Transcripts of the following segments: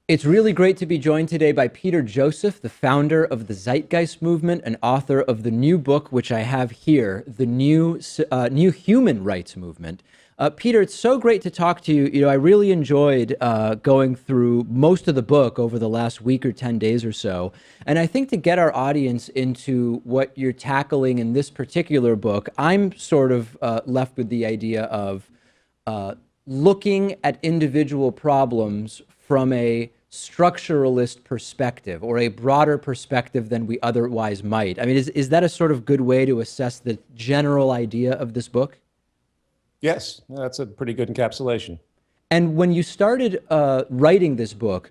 It's really great to be joined today by Peter Joseph, the founder of the Zeitgeist movement and author of the new book, which I have here, the New Human Rights Movement. Peter, it's so great to talk to you. I really enjoyed going through most of the book over the last week or 10 days or so. And I think to get our audience into what you're tackling in this particular book, I'm sort of left with the idea of looking at individual problems from a structuralist perspective or a broader perspective than we otherwise might. I mean, is that a sort of good way to assess the general idea of this book? Yes, that's a pretty good encapsulation. And when you started writing this book,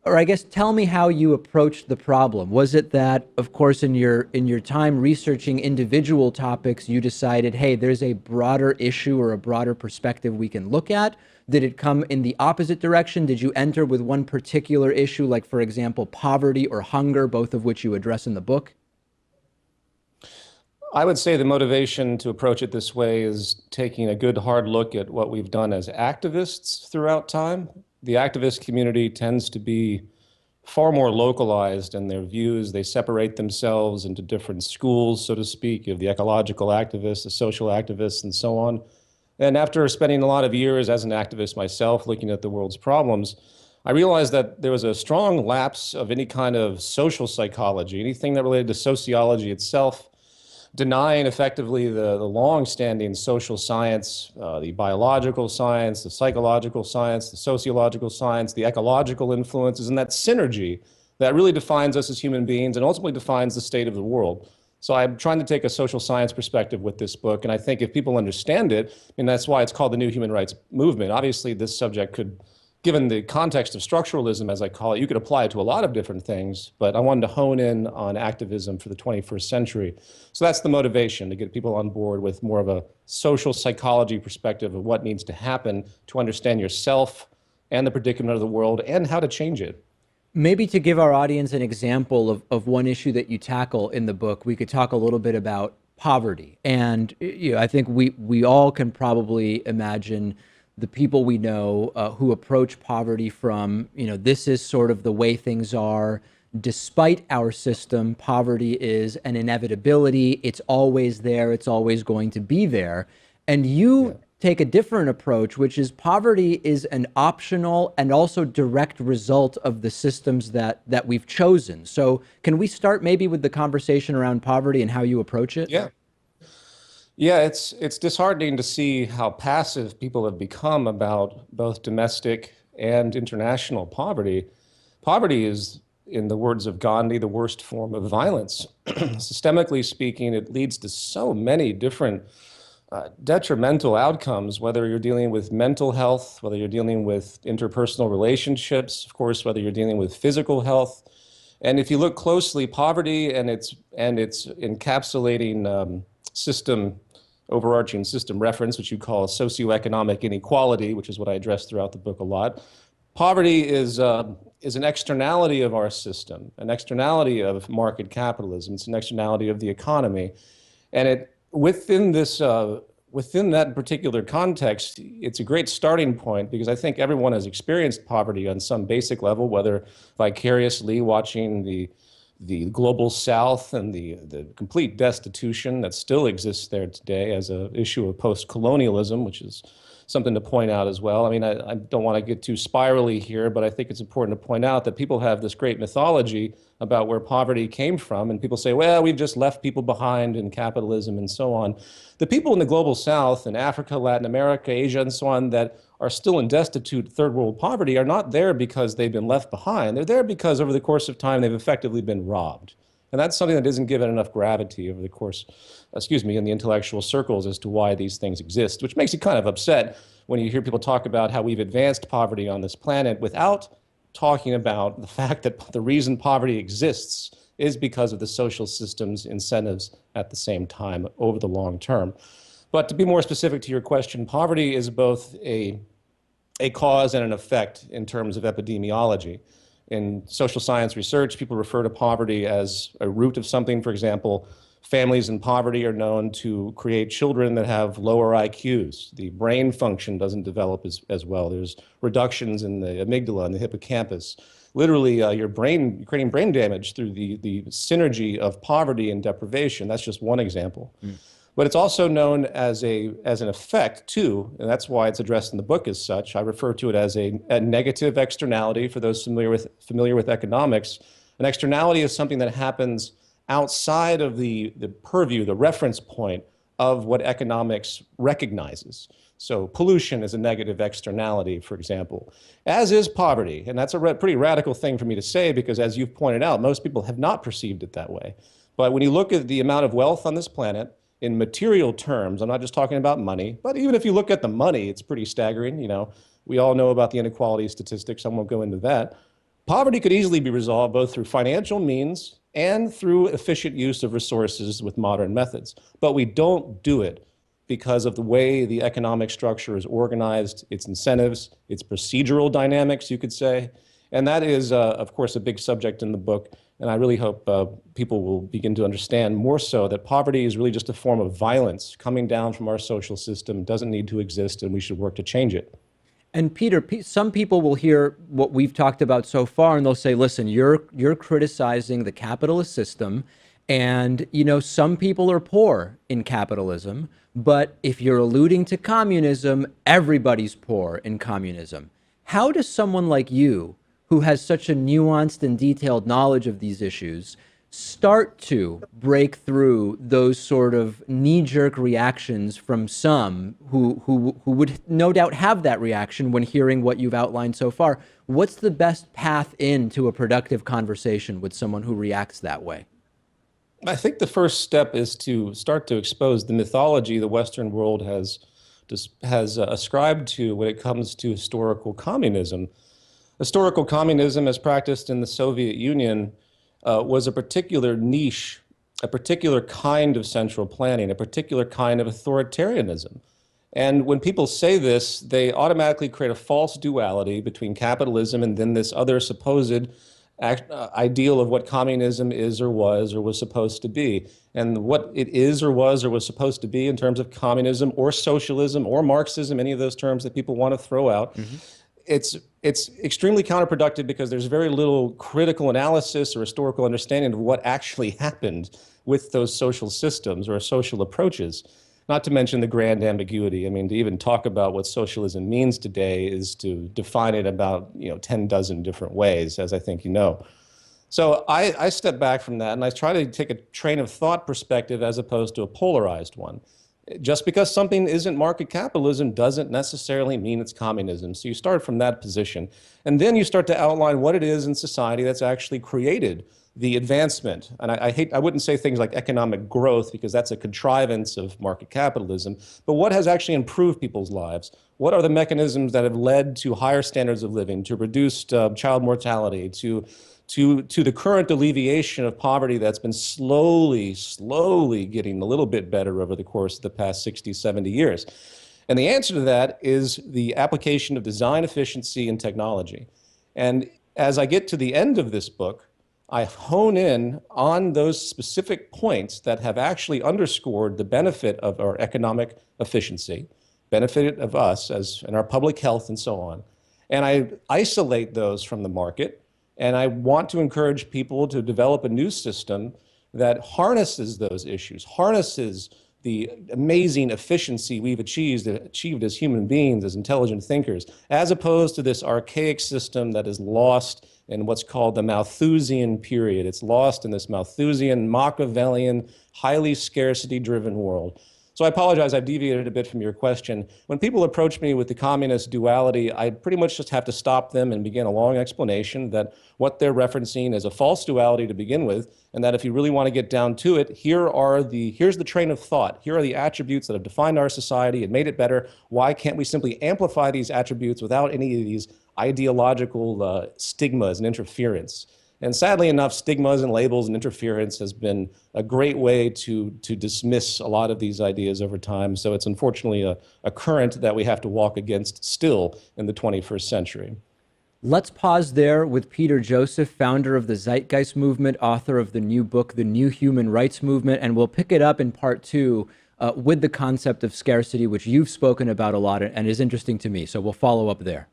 or I guess tell me how you approached the problem. Was it that, of course, in your time researching individual topics, you decided, hey, there's a broader issue or a broader perspective we can look at? Did it come in the opposite direction? Did you enter with one particular issue, like, for example, poverty or hunger, both of which you address in the book? I would say the motivation to approach it this way is taking a good hard look at what we've done as activists throughout time. The activist community tends to be far more localized in their views. They separate themselves into different schools, so to speak. You have the ecological activists, the social activists, and so on. And after spending a lot of years as an activist myself, looking at the world's problems, I realized that there was a strong lapse of any kind of social psychology, anything that related to sociology itself, denying effectively the long-standing social science, the biological science, the psychological science, the sociological science, the ecological influences, and that synergy that really defines us as human beings and ultimately defines the state of the world. So I'm trying to take a social science perspective with this book, and I think if people understand it, and that's why it's called the New Human Rights Movement. Obviously, this subject could, given the context of structuralism, as I call it, you could apply it to a lot of different things, but I wanted to hone in on activism for the 21st century. So that's the motivation, to get people on board with more of a social psychology perspective of what needs to happen to understand yourself and the predicament of the world and how to change it. Maybe to give our audience an example of one issue that you tackle in the book, we could talk a little bit about poverty. And I think we all can probably imagine the people we know who approach poverty from, this is sort of the way things are. Despite our system, poverty is an inevitability. It's always there. It's always going to be there. And you take a different approach, which is poverty is an optional and also direct result of the systems that we've chosen. So can we start maybe with the conversation around poverty and how you approach it? Yeah. Yeah, it's disheartening to see how passive people have become about both domestic and international poverty. Poverty is, in the words of Gandhi, the worst form of violence. Systemically speaking, it leads to so many different detrimental outcomes, whether you're dealing with mental health, whether you're dealing with interpersonal relationships, of course, whether you're dealing with physical health. And if you look closely, poverty and its encapsulating system, overarching system reference, which you call socioeconomic inequality, which is what I address throughout the book a lot. Poverty is an externality of our system, an externality of market capitalism. It's an externality of the economy. And within that particular context, it's a great starting point because I think everyone has experienced poverty on some basic level, whether vicariously watching the global South and the complete destitution that still exists there today as an issue of post-colonialism, which is something to point out as well. I mean, I don't want to get too spirally here, but I think it's important to point out that people have this great mythology about where poverty came from, and people say, well, we've just left people behind in capitalism and so on. The people in the global South, in Africa, Latin America, Asia, and so on, that are still in destitute third world poverty are not there because they've been left behind. They're there because over the course of time, they've effectively been robbed. And that's something that isn't given enough gravity over the course, in the intellectual circles as to why these things exist, which makes you kind of upset when you hear people talk about how we've advanced poverty on this planet without talking about the fact that the reason poverty exists is because of the social systems incentives at the same time over the long term. But to be more specific to your question, poverty is both a cause and an effect in terms of epidemiology. In social science research, people refer to poverty as a root of something. For example, Families in poverty are known to create children that have lower IQs. The brain function doesn't develop as well. There's reductions in the amygdala and the hippocampus. Literally, you're creating brain damage through the synergy of poverty and deprivation. That's just one example. But it's also known as an effect too, and that's why it's addressed in the book as such. I refer to it as a negative externality. For those familiar with economics, an externality is something that happens outside of the purview, the reference point of what economics recognizes. So pollution is a negative externality, for example, as is poverty. And that's a pretty radical thing for me to say because, as you've pointed out, most people have not perceived it that way. But when you look at the amount of wealth on this planet in material terms, I'm not just talking about money, but even if you look at the money, it's pretty staggering. You know, we all know about the inequality statistics. I won't go into that. Poverty could easily be resolved both through financial means and through efficient use of resources with modern methods. But we don't do it because of the way the economic structure is organized, its incentives, its procedural dynamics, you could say. And that is, of course, a big subject in the book. And I really hope people will begin to understand more so that poverty is really just a form of violence coming down from our social system, doesn't need to exist, and we should work to change it. And Peter, some people will hear what we've talked about so far, and they'll say, "Listen, you're criticizing the capitalist system, and you know some people are poor in capitalism, but if you're alluding to communism, everybody's poor in communism." How does someone like you, who has such a nuanced and detailed knowledge of these issues, start to break through those sort of knee-jerk reactions from some who would no doubt have that reaction when hearing what you've outlined so far? What's the best path into a productive conversation with someone who reacts that way? I think the first step is to start to expose the mythology the Western world has ascribed to when it comes to historical communism. Historical communism, as practiced in the Soviet Union, was a particular niche, a particular kind of central planning, a particular kind of authoritarianism. And when people say this, they automatically create a false duality between capitalism and then this other supposed ideal of what communism is or was supposed to be. And what it is or was supposed to be in terms of communism or socialism or Marxism, any of those terms that people want to throw out, it's extremely counterproductive because there's very little critical analysis or historical understanding of what actually happened with those social systems or social approaches. Not to mention the grand ambiguity. I mean, to even talk about what socialism means today is to define it about 10 dozen different ways, as I think you know. So I step back from that and I try to take a train of thought perspective as opposed to a polarized one. Just because something isn't market capitalism doesn't necessarily mean it's communism. So you start from that position. And then you start to outline what it is in society that's actually created the advancement. And I wouldn't say things like economic growth because that's a contrivance of market capitalism, but what has actually improved people's lives? What are the mechanisms that have led to higher standards of living, to reduced child mortality, to the current alleviation of poverty that's been slowly getting a little bit better over the course of the past 60, 70 years? And the answer to that is the application of design efficiency and technology. And as I get to the end of this book, I hone in on those specific points that have actually underscored the benefit of our economic efficiency, benefit of us as in our public health and so on. And I isolate those from the market. And I want to encourage people to develop a new system that harnesses those issues, harnesses the amazing efficiency we've achieved as human beings, as intelligent thinkers, as opposed to this archaic system that is lost in what's called the Malthusian period. It's lost in this Malthusian, Machiavellian, highly scarcity-driven world. So I apologize, I've deviated a bit from your question. When people approach me with the communist duality, I pretty much just have to stop them and begin a long explanation that what they're referencing is a false duality to begin with, and that if you really want to get down to it, here's the train of thought. Here are the attributes that have defined our society and made it better. Why can't we simply amplify these attributes without any of these ideological stigmas and interference? And sadly enough, stigmas and labels and interference has been a great way to dismiss a lot of these ideas over time. So it's unfortunately a current that we have to walk against still in the 21st century. Let's pause there with Peter Joseph, founder of the Zeitgeist movement, author of the new book, The New Human Rights Movement, and we'll pick it up in part two with the concept of scarcity, which you've spoken about a lot and is interesting to me. So we'll follow up there.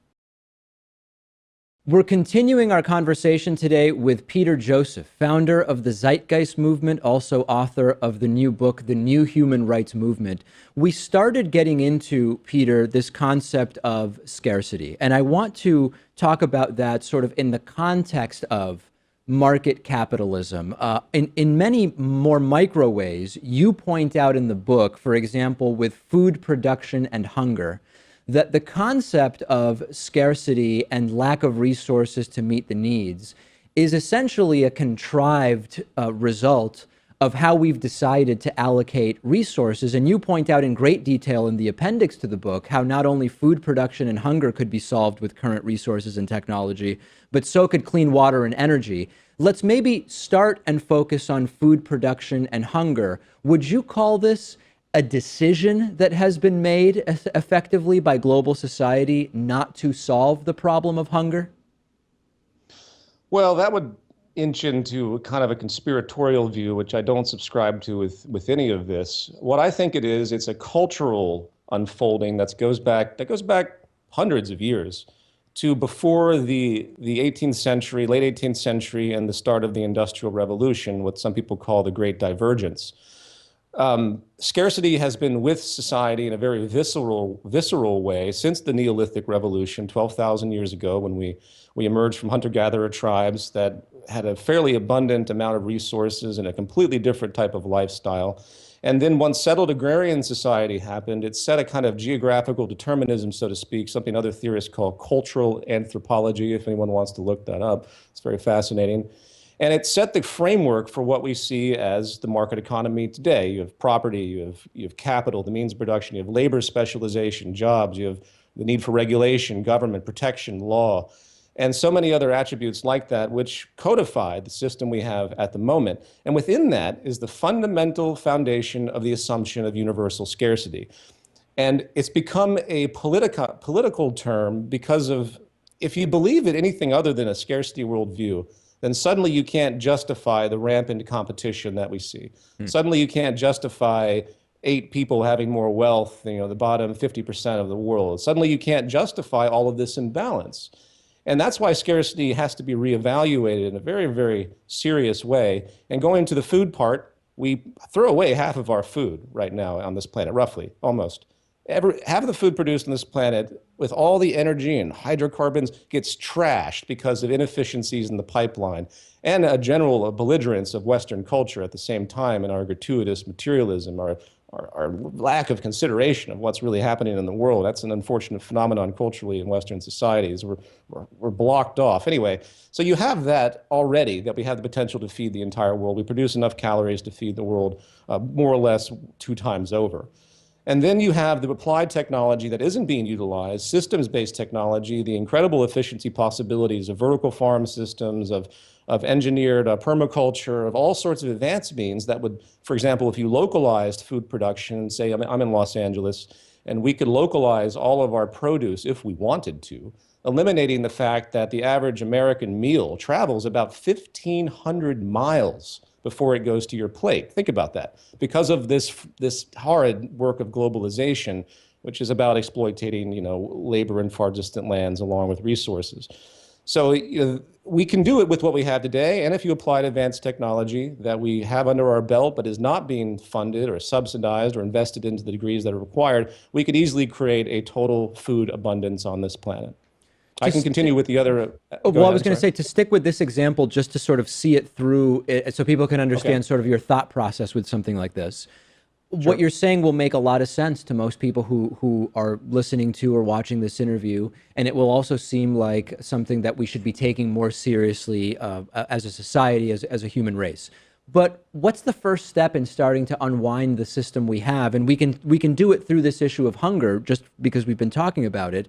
We're continuing our conversation today with Peter Joseph, founder of the Zeitgeist movement, also author of the new book, The New Human Rights Movement. We started getting into, Peter, this concept of scarcity, and I want to talk about that sort of in the context of market capitalism. In many more micro ways, you point out in the book, for example, with food production and hunger, that the concept of scarcity and lack of resources to meet the needs is essentially a contrived result of how we've decided to allocate resources. And you point out in great detail in the appendix to the book how not only food production and hunger could be solved with current resources and technology, but so could clean water and energy. Let's maybe start and focus on food production and hunger. Would you call this a decision that has been made effectively by global society not to solve the problem of hunger? Well, that would inch into kind of a conspiratorial view, which I don't subscribe to with any of this. What I think it is, it's a cultural unfolding that goes back hundreds of years to before the 18th century, late 18th century, and the start of the Industrial Revolution, what some people call the Great Divergence. Scarcity has been with society in a very visceral way since the Neolithic Revolution 12,000 years ago, when we emerged from hunter-gatherer tribes that had a fairly abundant amount of resources and a completely different type of lifestyle. And then once settled agrarian society happened, it set a kind of geographical determinism, so to speak, something other theorists call cultural anthropology, if anyone wants to look that up. It's very fascinating. And it set the framework for what we see as the market economy today. You have property, you have capital, the means of production, you have labor specialization, jobs, you have the need for regulation, government protection, law, and so many other attributes like that, which codify the system we have at the moment. And within that is the fundamental foundation of the assumption of universal scarcity. And it's become a political term because of, if you believe in anything other than a scarcity worldview, then suddenly you can't justify the rampant competition that we see. Suddenly you can't justify 8 people having more wealth, the bottom 50% of the world. Suddenly you can't justify all of this imbalance. And that's why scarcity has to be reevaluated in a very, very serious way. And going to the food part, we throw away half of our food right now on this planet, roughly, almost. Half of the food produced on this planet, with all the energy and hydrocarbons, gets trashed because of inefficiencies in the pipeline and a general belligerence of Western culture at the same time, and our gratuitous materialism, our lack of consideration of what's really happening in the world. That's an unfortunate phenomenon culturally in Western societies. We're blocked off. Anyway, so you have that already, that we have the potential to feed the entire world. We produce enough calories to feed the world more or less 2 times over. And then you have the applied technology that isn't being utilized, systems-based technology, the incredible efficiency possibilities of vertical farm systems, of engineered permaculture, of all sorts of advanced means that would, for example, if you localized food production, say I'm in Los Angeles, and we could localize all of our produce if we wanted to, eliminating the fact that the average American meal travels about 1,500 miles before it goes to your plate. Think about that. Because of this horrid work of globalization, which is about exploiting, labor in far distant lands along with resources. So we can do it with what we have today, and if you applied advanced technology that we have under our belt but is not being funded or subsidized or invested into the degrees that are required, we could easily create a total food abundance on this planet. I can continue with the other. Well, I was going to say, to stick with this example, just to sort of see it through, so people can understand sort of your thought process with something like this. Sure. What you're saying will make a lot of sense to most people who are listening to or watching this interview, and it will also seem like something that we should be taking more seriously as a society, as a human race. But what's the first step in starting to unwind the system we have? And we can do it through this issue of hunger, just because we've been talking about it.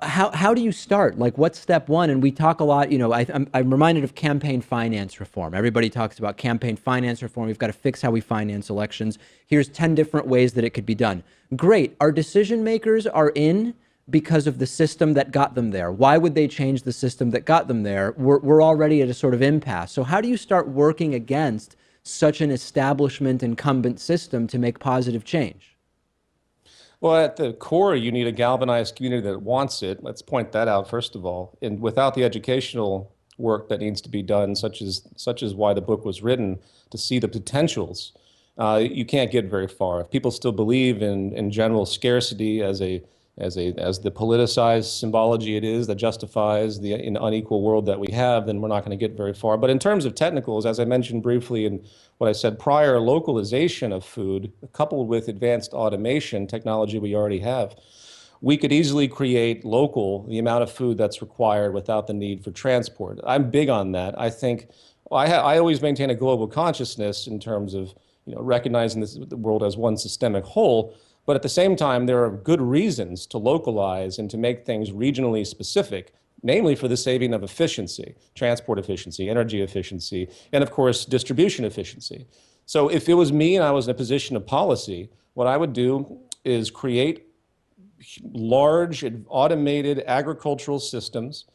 How do you start? Like, what's step one? And we talk a lot, I'm reminded of campaign finance reform. Everybody talks about campaign finance reform. We've got to fix how we finance elections. Here's 10 different ways that it could be done. Great. Our decision makers are in because of the system that got them there? Why would they change the system that got them there? We're already at a sort of impasse. So how do you start working against such an establishment incumbent system to make positive change? Well, at the core, you need a galvanized community that wants it. Let's point that out, first of all. And without the educational work that needs to be done, such as why the book was written, to see the potentials, you can't get very far. If people still believe in general scarcity as the politicized symbology it is that justifies the unequal world that we have, then we're not going to get very far. But in terms of technicals, as I mentioned briefly in what I said prior, localization of food, coupled with advanced automation technology we already have, we could easily create local the amount of food that's required without the need for transport. I'm big on that. I think I always maintain a global consciousness in terms of recognizing the world as one systemic whole. But at the same time, there are good reasons to localize and to make things regionally specific, namely for the saving of efficiency, transport efficiency, energy efficiency, and of course, distribution efficiency. So if it was me and I was in a position of policy, what I would do is create large automated agricultural systems,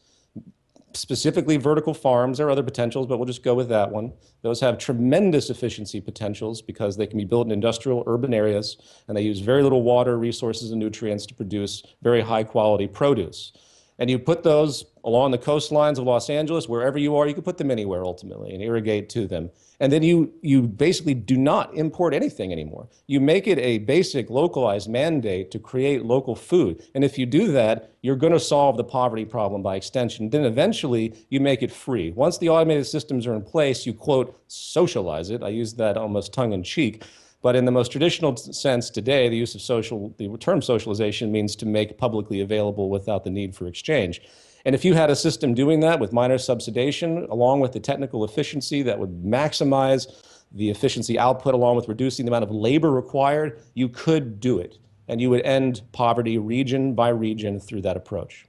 specifically vertical farms. There are other potentials, but we'll just go with that one. Those have tremendous efficiency potentials because they can be built in industrial urban areas, and they use very little water, resources, and nutrients to produce very high quality produce. And you put those along the coastlines of Los Angeles, wherever you are, you can put them anywhere ultimately and irrigate to them. And then you basically do not import anything anymore. You make it a basic localized mandate to create local food. And if you do that, you're going to solve the poverty problem by extension. Then eventually you make it free. Once the automated systems are in place, you quote, socialize it. I use that almost tongue in cheek. But in the most traditional sense today, the use of the term socialization means to make publicly available without the need for exchange. And if you had a system doing that with minor subsidization, along with the technical efficiency that would maximize the efficiency output, along with reducing the amount of labor required, you could do it. And you would end poverty region by region through that approach.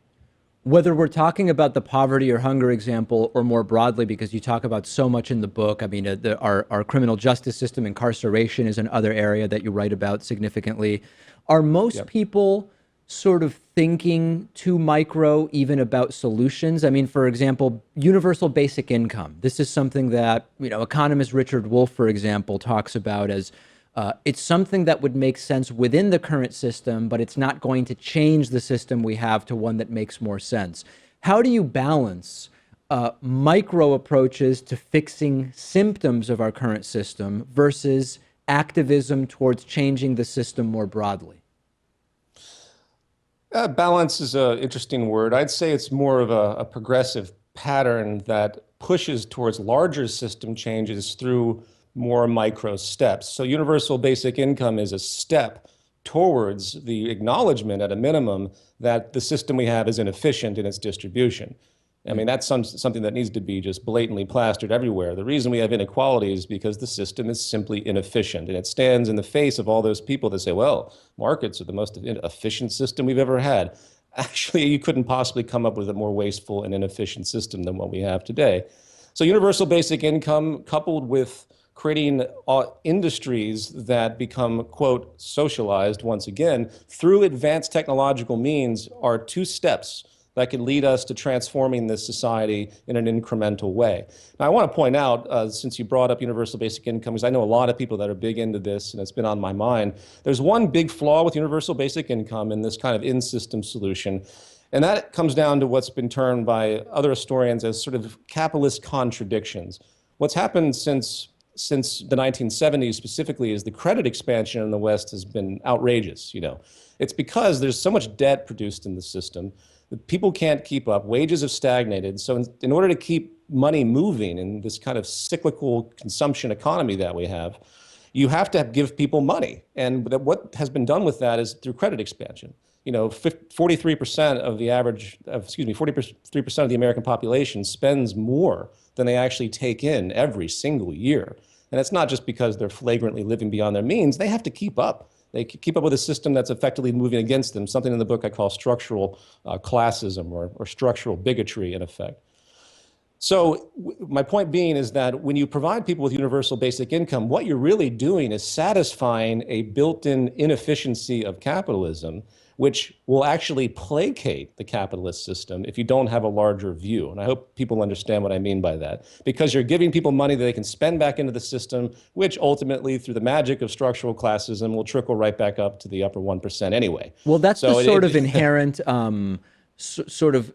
Whether we're talking about the poverty or hunger example, or more broadly, because you talk about so much in the book, I mean, our criminal justice system, incarceration is another area that you write about significantly. Are most people sort of thinking too micro even about solutions? I mean, for example, universal basic income. This is something that, economist Richard Wolff, for example, talks about as it's something that would make sense within the current system, but it's not going to change the system we have to one that makes more sense. How do you balance micro approaches to fixing symptoms of our current system versus activism towards changing the system more broadly? Balance is an interesting word. I'd say it's more of a progressive pattern that pushes towards larger system changes through more micro steps. So universal basic income is a step towards the acknowledgement at a minimum that the system we have is inefficient in its distribution. I mean, that's something that needs to be just blatantly plastered everywhere. The reason we have inequality is because the system is simply inefficient. And it stands in the face of all those people that say, well, markets are the most efficient system we've ever had. Actually, you couldn't possibly come up with a more wasteful and inefficient system than what we have today. So universal basic income coupled with creating industries that become, quote, socialized once again through advanced technological means are two steps that can lead us to transforming this society in an incremental way. Now, I want to point out, since you brought up universal basic income, because I know a lot of people that are big into this and it's been on my mind, there's one big flaw with universal basic income in this kind of in-system solution. And that comes down to what's been termed by other historians as sort of capitalist contradictions. What's happened since the 1970s specifically is the credit expansion in the West has been outrageous. It's because there's so much debt produced in the system that people can't keep up. Wages have stagnated. So in order to keep money moving in this kind of cyclical consumption economy that we have, you have to give people money. And what has been done with that is through credit expansion. 43% of the 43% of the American population spends more than they actually take in every single year. And it's not just because they're flagrantly living beyond their means. They have to keep up. They keep up with a system that's effectively moving against them, something in the book I call structural classism or structural bigotry in effect. So my point being is that when you provide people with universal basic income, what you're really doing is satisfying a built-in inefficiency of capitalism, which will actually placate the capitalist system if you don't have a larger view. And I hope people understand what I mean by that, because you're giving people money that they can spend back into the system, which ultimately, through the magic of structural classism, will trickle right back up to the upper 1% anyway. Well, that's the So sort of inherent sort of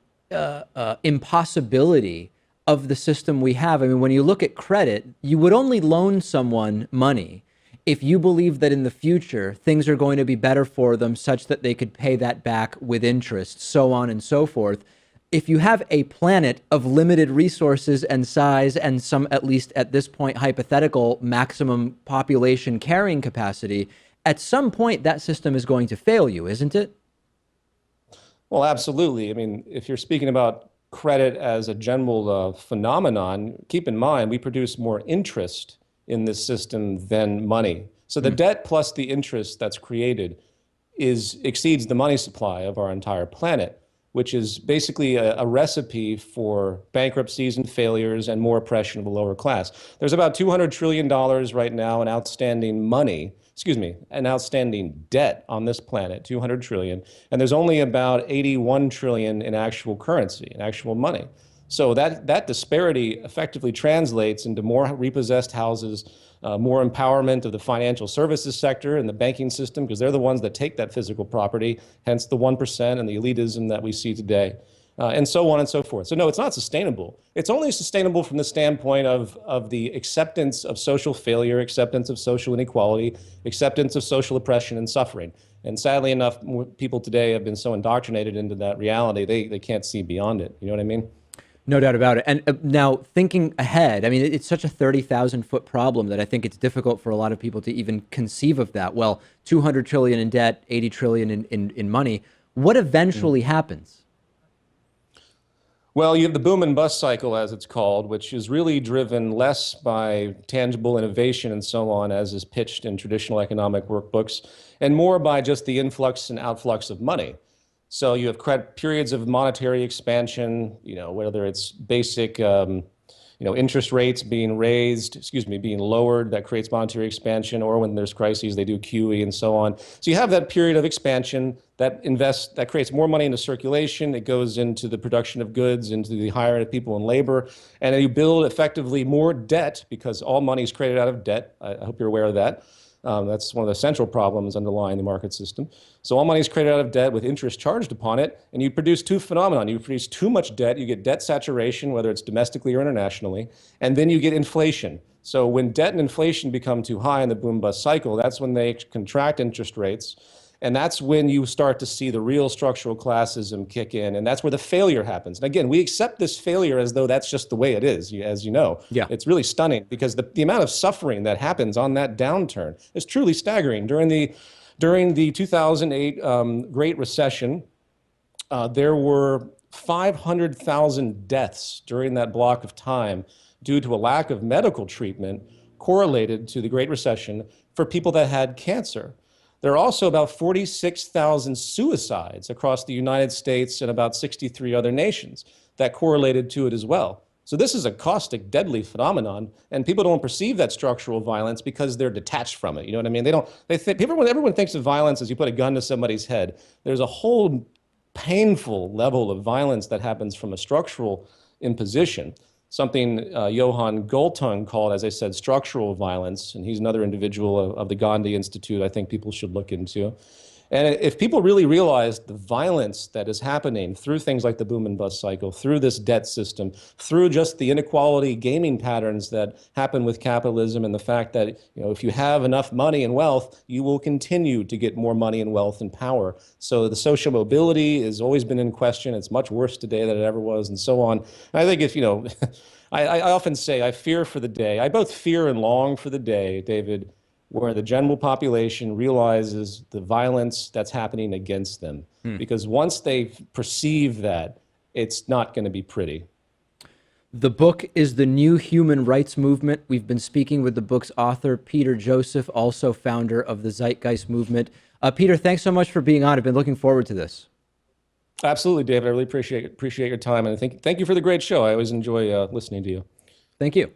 impossibility of the system we have. I mean, when you look at credit, you would only loan someone money if you believe that in the future things are going to be better for them such that they could pay that back with interest, so on and so forth. If you have a planet of limited resources and size and some, at least at this point, hypothetical maximum population carrying capacity, at some point that system is going to fail you, isn't it? Well, absolutely. I mean, if you're speaking about credit as a general phenomenon, keep in mind we produce more interest in this system than money. So the debt plus the interest that's created exceeds the money supply of our entire planet, which is basically a recipe for bankruptcies and failures and more oppression of the lower class. There's about $200 trillion right now in outstanding money, an outstanding debt on this planet, 200 trillion, and there's only about 81 trillion in actual currency, in actual money. So that disparity effectively translates into more repossessed houses, more empowerment of the financial services sector and the banking system, because they're the ones that take that physical property, hence the 1% and the elitism that we see today. And so on and so forth. So no, it's not sustainable. It's only sustainable from the standpoint of the acceptance of social failure, acceptance of social inequality, acceptance of social oppression and suffering. And sadly enough, people today have been so indoctrinated into that reality, they can't see beyond it. You know what I mean? No doubt about it. And now thinking ahead, I mean, it's such a 30,000-foot problem that I think it's difficult for a lot of people to even conceive of that. Well, 200 trillion in debt, 80 trillion in money. What eventually happens? Well, you have the boom and bust cycle, as it's called, which is really driven less by tangible innovation and so on, as is pitched in traditional economic workbooks, and more by just the influx and outflux of money. So you have periods of monetary expansion, whether it's basic, interest rates being being lowered, that creates monetary expansion, or when there's crises, they do QE and so on. So you have that period of expansion that creates more money into circulation. It goes into the production of goods, into the hiring of people and labor, and then you build effectively more debt because all money is created out of debt. I hope you're aware of that. That's one of the central problems underlying the market system. So all money is created out of debt with interest charged upon it, and you produce two phenomena. You produce too much debt, you get debt saturation, whether it's domestically or internationally, and then you get inflation. So when debt and inflation become too high in the boom-bust cycle, that's when they contract interest rates, and that's when you start to see the real structural classism kick in, and that's where the failure happens. And again, we accept this failure as though that's just the way it is, as you know. Yeah. It's really stunning because the amount of suffering that happens on that downturn is truly staggering. During the 2008 Great Recession, there were 500,000 deaths during that block of time due to a lack of medical treatment correlated to the Great Recession for people that had cancer. There are also about 46,000 suicides across the United States and about 63 other nations that correlated to it as well. So this is a caustic, deadly phenomenon, and people don't perceive that structural violence because they're detached from it. You know what I mean? Everyone thinks of violence as you put a gun to somebody's head. There's a whole painful level of violence that happens from a structural imposition. Something Johan Galtung called, as I said, structural violence, and he's another individual of the Gandhi Institute I think people should look into. And if people really realize the violence that is happening through things like the boom and bust cycle, through this debt system, through just the inequality gaming patterns that happen with capitalism, and the fact that if you have enough money and wealth, you will continue to get more money and wealth and power. So the social mobility has always been in question. It's much worse today than it ever was, and so on. And I think I often say I fear for the day. I both fear and long for the day, David, where the general population realizes the violence that's happening against them. Because once they perceive that, it's not going to be pretty. The book is The New Human Rights Movement. We've been speaking with the book's author, Peter Joseph, also founder of the Zeitgeist movement. Peter, thanks so much for being on. I've been looking forward to this. Absolutely, David. I really appreciate your time. And thank you for the great show. I always enjoy listening to you. Thank you.